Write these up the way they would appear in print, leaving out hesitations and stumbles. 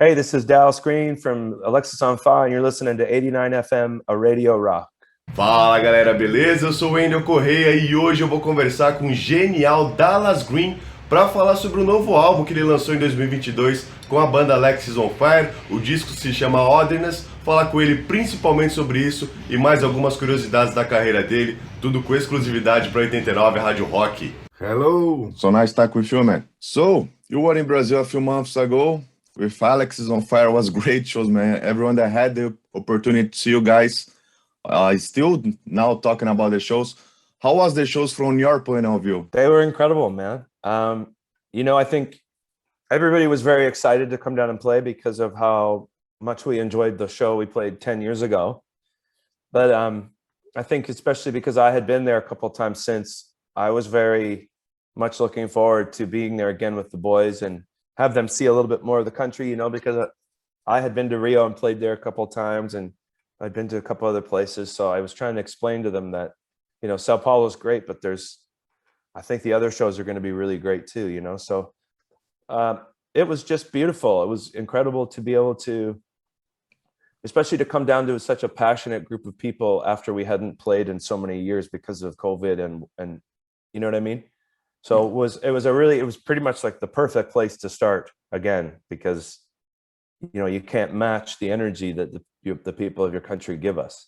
Hey, this is Dallas Green from Alexis on Fire, and you're listening to 89 FM, a Radio Rock. Fala galera, beleza? Eu sou o Wendel Correia e hoje eu vou conversar com o genial Dallas Green para falar sobre o novo álbum que ele lançou em 2022 com a banda Alexis on Fire. O disco se chama Otherness. Falar com ele principalmente sobre isso e mais algumas curiosidades da carreira dele, tudo com exclusividade para 89 Rádio Rock. Hello, so nice to talk with you, man. So, you were in Brazil a few months ago with Alexis on Fire. It was great shows, man. Everyone that had the opportunity to see you guys still now talking about the shows. How was the shows from your point of view? They were incredible, man. I think everybody was very excited to come down and play because of how much we enjoyed the show we played 10 years ago. But I think especially because I had been there a couple of times since, I was very much looking forward to being there again with the boys and have them see a little bit more of the country, because I had been to Rio and played there a couple of times, and I'd been to a couple other places. So I was trying to explain to them that, Sao Paulo is great, but I think the other shows are going to be really great too, So it was just beautiful. It was incredible to be able to, especially to come down to such a passionate group of people after we hadn't played in so many years because of COVID and you know what I mean? So it was pretty much like the perfect place to start again, because you can't match the energy that the people of your country give us.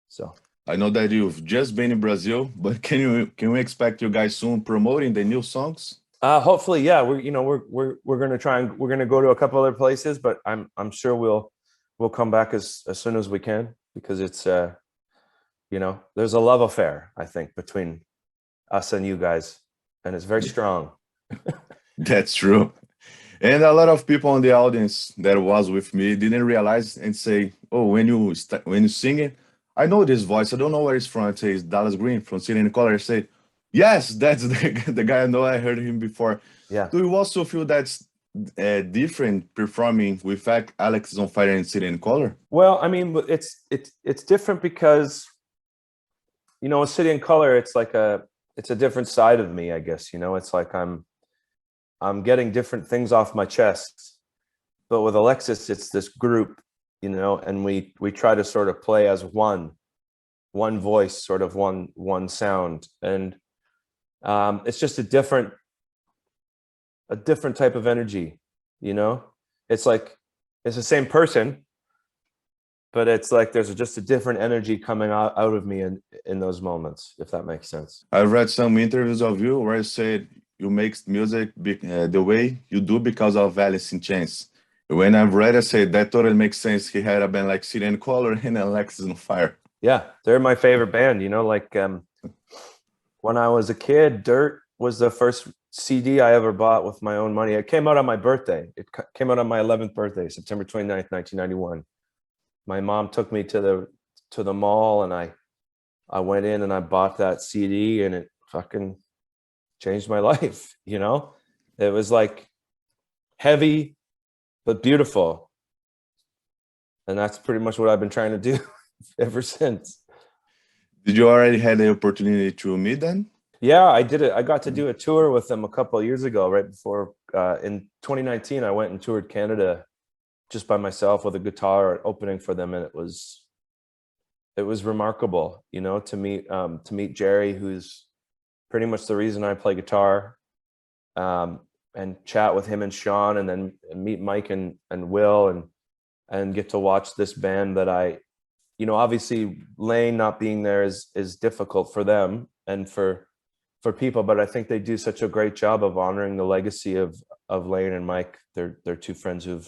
So I know that you've just been in Brazil, but can we expect you guys soon promoting the new songs? Hopefully, yeah. We're going to try and we're going to go to a couple other places, but I'm sure we'll come back as soon as we can, because it's there's a love affair, I think, between us and you guys, and it's very strong. That's true. And a lot of people in the audience that was with me didn't realize and say, "Oh, when you sing it, I know this voice. I don't know where it's from." It says Dallas Green from City and Color. I say, "Yes, that's the guy I know. I heard him before." Yeah. Do you also feel that's different performing with Alexis on Fire and City and Color? Well, I mean, it's different because with City and Color, it's a different side of me, I guess. It's like I'm getting different things off my chest. But with Alexis, it's this group, and we try to sort of play as one voice, sort of one sound, and it's just a different type of energy. It's like it's the same person, but it's like there's just a different energy coming out of me in those moments, if that makes sense. I read some interviews of you where you said you make music the way you do because of Alice in Chains. When I've read, I said that totally makes sense. He had a band like City and Color and Alexis on Fire. Yeah, they're my favorite band. When I was a kid, Dirt was the first CD I ever bought with my own money. It came out on my birthday. It came out on my 11th birthday, September 29th, 1991. My mom took me to the mall, and I went in and I bought that CD, and it fucking changed my life. It was like heavy but beautiful, and that's pretty much what I've been trying to do ever since. Did you already had the opportunity to meet them? Yeah, I did it. I got to do a tour with them a couple of years ago, right before in 2019. I went and toured Canada just by myself with a guitar opening for them, and it was remarkable, to meet Jerry, who's pretty much the reason I play guitar, and chat with him and Sean, and then meet Mike and Will, and get to watch this band that obviously Lane not being there is difficult for them and for people, but I think they do such a great job of honoring the legacy of Lane and Mike. They're two friends who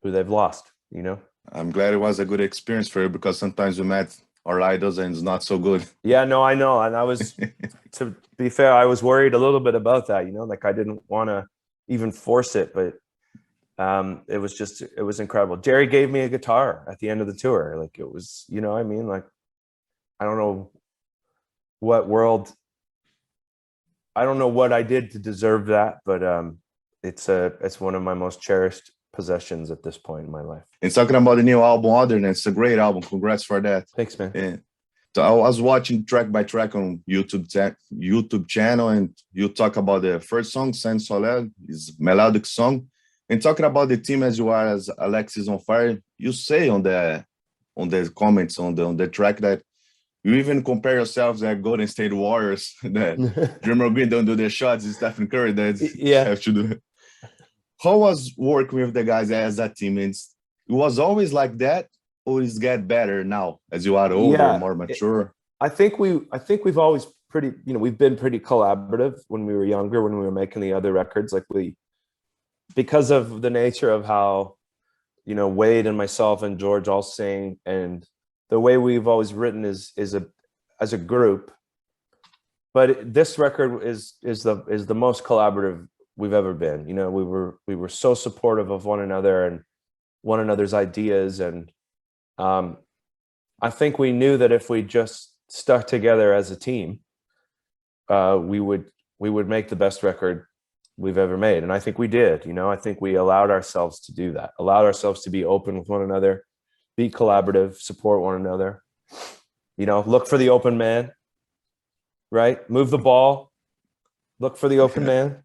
they've lost, I'm glad it was a good experience for you, because sometimes we met our idols and it's not so good. Yeah, no, I know. And I was, to be fair, I was worried a little bit about that, like I didn't want to even force it, but it was incredible. Jerry gave me a guitar at the end of the tour. Like it was, like, I don't know what I did to deserve that, but it's one of my most cherished possessions at this point in my life. And talking about the new album, Otherness, it's a great album. Congrats for that. Thanks, man. And so I was watching track by track on YouTube channel, and you talk about the first song, Saint Soleil, is melodic song, And talking about the team as you are as Alexis on Fire, you say on the comments on the track that you even compare yourselves at Golden State Warriors that Draymond Green don't do their shots, it's Stephen Curry that Yeah. have to do it. How was working with the guys as a team? It was always like that, or it's get better now as you are older, Yeah. more mature? I think we've always we've been pretty collaborative when we were younger, when we were making the other records. Like because of the nature of how, Wade and myself and George all sing, and the way we've always written as a group. But this record is the most collaborative we've ever been. We were so supportive of one another and one another's ideas, and I think we knew that if we just stuck together as a team, we would make the best record we've ever made. And I think we did. I think we allowed ourselves to do that, allowed ourselves to be open with one another, be collaborative, support one another, look for the open man, right? Move the ball, look for the open man,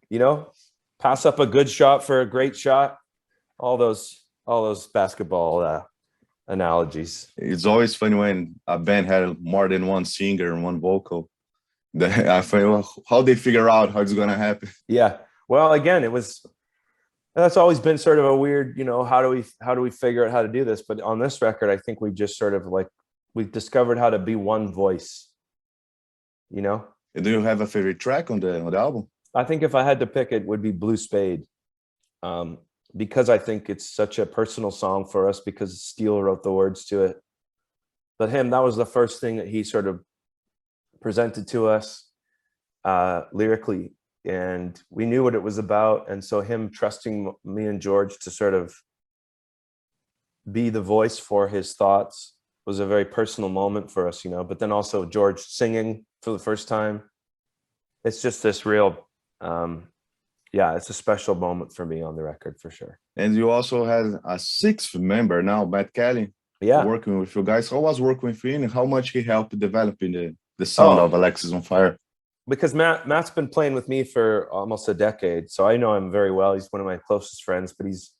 pass up a good shot for a great shot. All those basketball analogies. It's always funny when a band had more than one singer and one vocal. I find, well, how they figure out how it's going to happen. Yeah. Well, again, that's always been sort of a weird, how do we figure out how to do this? But on this record, I think we just sort of we've discovered how to be one voice, And do you have a favorite track on the album? I think if I had to pick, it would be Blue Spade. Because I think it's such a personal song for us, because Steele wrote the words to it. But that was the first thing that he sort of presented to us lyrically, and we knew what it was about. And so him trusting me and George to sort of be the voice for his thoughts was a very personal moment for us, but then also George singing for the first time. It's just this real, it's a special moment for me on the record for sure. And you also had a sixth member now, Matt Kelly, working with you guys. How was working with him, and how much he helped developing the sound of Alexis on Fire? Because Matt's been playing with me for almost a decade, so I know him very well. He's one of my closest friends, but he's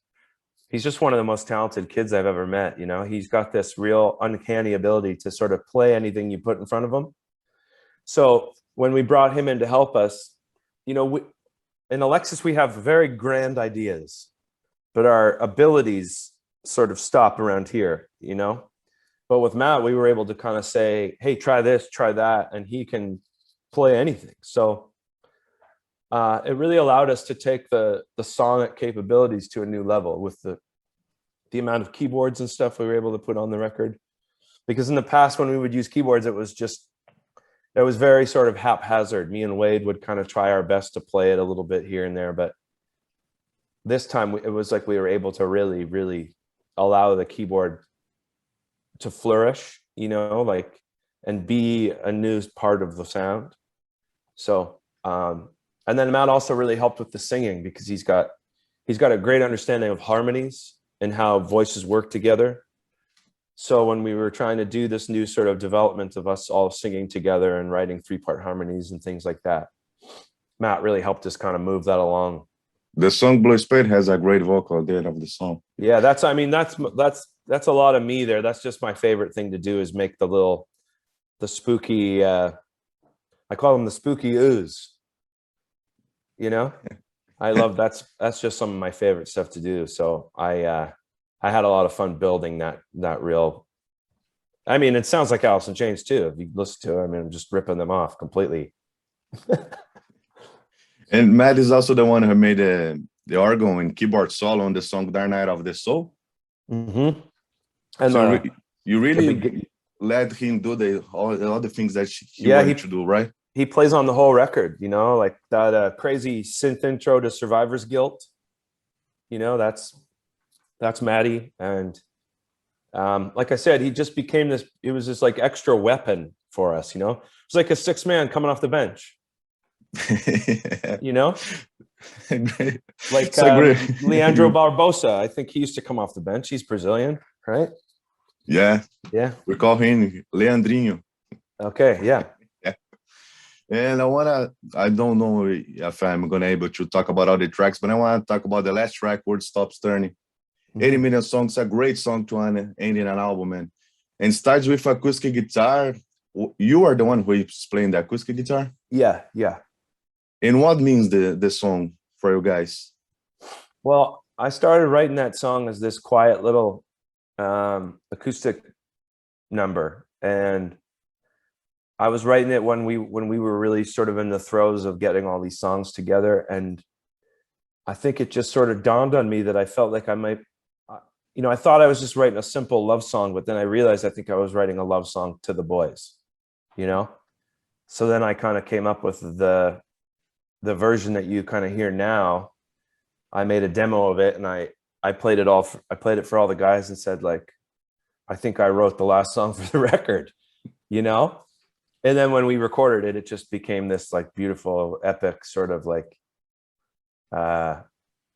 just one of the most talented kids I've ever met. He's got this real uncanny ability to sort of play anything you put in front of him. So when we brought him in to help us, in Alexis, we have very grand ideas, but our abilities sort of stop around here, But with Matt, we were able to kind of say, hey, try this, try that, and he can play anything. So it really allowed us to take the sonic capabilities to a new level with the amount of keyboards and stuff we were able to put on the record. Because in the past, when we would use keyboards, it was very sort of haphazard. Me and Wade would kind of try our best to play it a little bit here and there, but this time it was like we were able to really, really allow the keyboard to flourish, and be a new part of the sound. So, and then Matt also really helped with the singing, because he's got a great understanding of harmonies and how voices work together. So when we were trying to do this new sort of development of us all singing together and writing 3-part harmonies and things like that, Matt really helped us kind of move that along. The song Blue Spade has a great vocal at the end of the song. Yeah, that's a lot of me there. That's just my favorite thing to do, is make the spooky, I call them the spooky ooze. I love that's just some of my favorite stuff to do. So I had a lot of fun building that real. I mean, it sounds like Alice in Chains too. If you listen to it, I'm just ripping them off completely. And Matt is also the one who made the organ and keyboard solo on the song Dark Night of the Soul. Mm-hmm. And so you really let him do all the things that he wanted to do, right? He plays on the whole record, like that crazy synth intro to Survivor's Guilt. That's Matty. And like I said, he just became it was this like extra weapon for us, It was like a 6-man coming off the bench. Like Leandro Barbosa. I think he used to come off the bench. He's Brazilian, right? Yeah. Yeah. We call him Leandrinho. Okay. Yeah. Yeah. And I don't know if I'm gonna able to talk about all the tracks, but I want to talk about the last track, World Stops Turning. 80 Million Songs, a great song to end in an album, man. And starts with acoustic guitar. You are the one who is playing the acoustic guitar? Yeah, yeah. And what means the song for you guys? Well, I started writing that song as this quiet little acoustic number, and I was writing it when we were really sort of in the throes of getting all these songs together, and I think it just sort of dawned on me that I felt like I might, I thought I was just writing a simple love song, but then I realized I think I was writing a love song to the boys, So then I kind of came up with the version that you kind of hear now. I made a demo of it, and I played it I played it for all the guys and said, like, I think I wrote the last song for the record, And then when we recorded it, it just became this like beautiful, epic sort of like,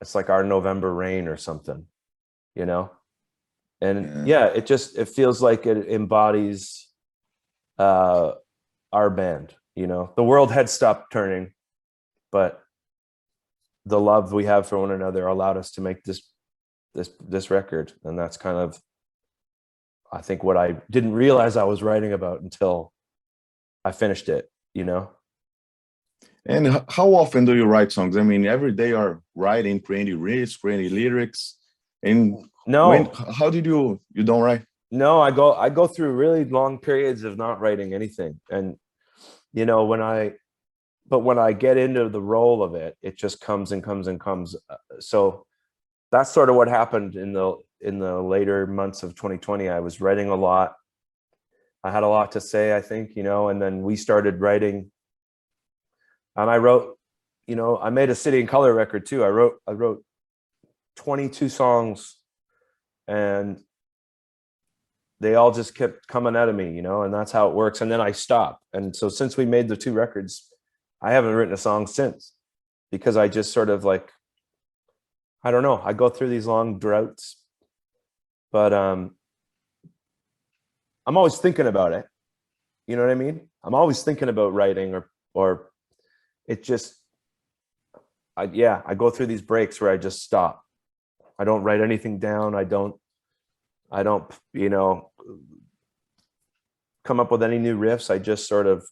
it's like our November Rain or something, And it feels like it embodies our band, The world had stopped turning, but the love we have for one another allowed us to make this record. And that's kind of, I think, what I didn't realize I was writing about until I finished it, And how often do you write songs? I mean, every day you're writing, creating riffs, creating lyrics. And how did you don't write? No, I go through really long periods of not writing anything. And, when I get into the role of it, it just comes and comes and comes. So that's sort of what happened in the later months of 2020. I was writing a lot. I had a lot to say, I think, and then we started writing. And I wrote, I made a City and Color record too. I wrote 22 songs, and they all just kept coming out of me, and that's how it works. And then I stopped. And so since we made the 2 records, I haven't written a song since, because I just sort of like, I don't know, I go through these long droughts, but I'm always thinking about it. You know what I mean? I'm always thinking about writing, or it just, I go through these breaks where I just stop. I don't write anything down. I don't, come up with any new riffs. I just sort of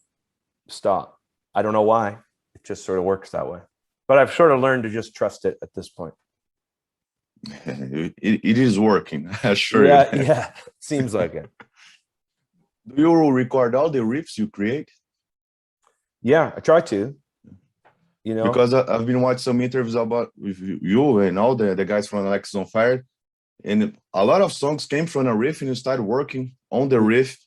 stop. I don't know why. It just sort of works that way. But I've sort of learned to just trust it at this point. It is working, I assure you. Yeah, seems like it. Do you record all the riffs you create? Yeah, I try to. Because I've been watching some interviews with you and all the guys from Alexis on Fire, and a lot of songs came from a riff, and you started working on the riff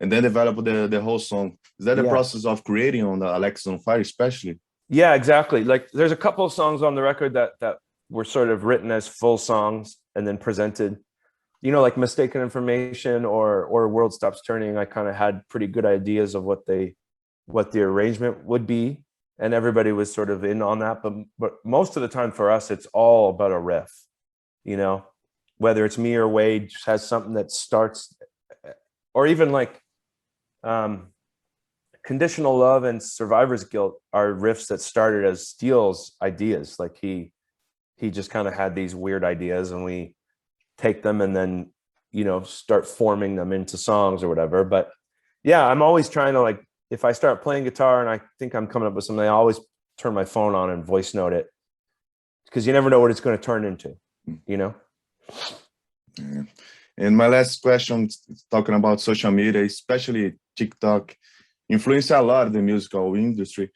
and then develop the whole song. Is that the process of creating on the Alexis on Fire, especially? Yeah, exactly. Like, there's a couple of songs on the record that were sort of written as full songs and then presented, like Mistaken Information or World Stops Turning. I kind of had pretty good ideas of what the arrangement would be, and everybody was sort of in on that. But most of the time for us, it's all about a riff, whether it's me or Wade just has something that starts, or even like Conditional Love and Survivor's Guilt are riffs that started as Steele's ideas. Like he just kind of had these weird ideas, and we take them and then, start forming them into songs or whatever. But yeah, I'm always trying to, like, if I start playing guitar and I think I'm coming up with something, I always turn my phone on and voice note it, because you never know what it's going to turn into, Yeah. And my last question, talking about social media, especially TikTok, influence a lot of the musical industry.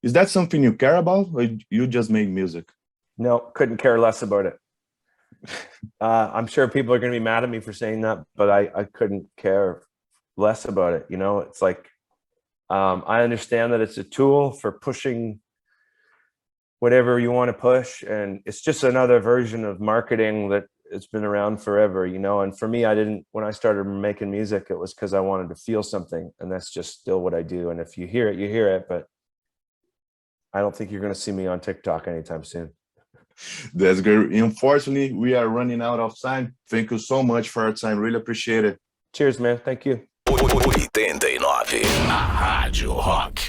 Is that something you care about, or you just make music? No, couldn't care less about it. I'm sure people are going to be mad at me for saying that, but I couldn't care less about it. It's like, I understand that it's a tool for pushing whatever you want to push, and it's just another version of marketing that it's been around forever, and for me, when I started making music, it was because I wanted to feel something, and that's just still what I do. And if you hear it, you hear it, but I don't think you're going to see me on TikTok anytime soon. That's good. Unfortunately, we are running out of time. Thank you so much for your time. Really appreciate it. Cheers, man. Thank you. 89, a Rádio Rock.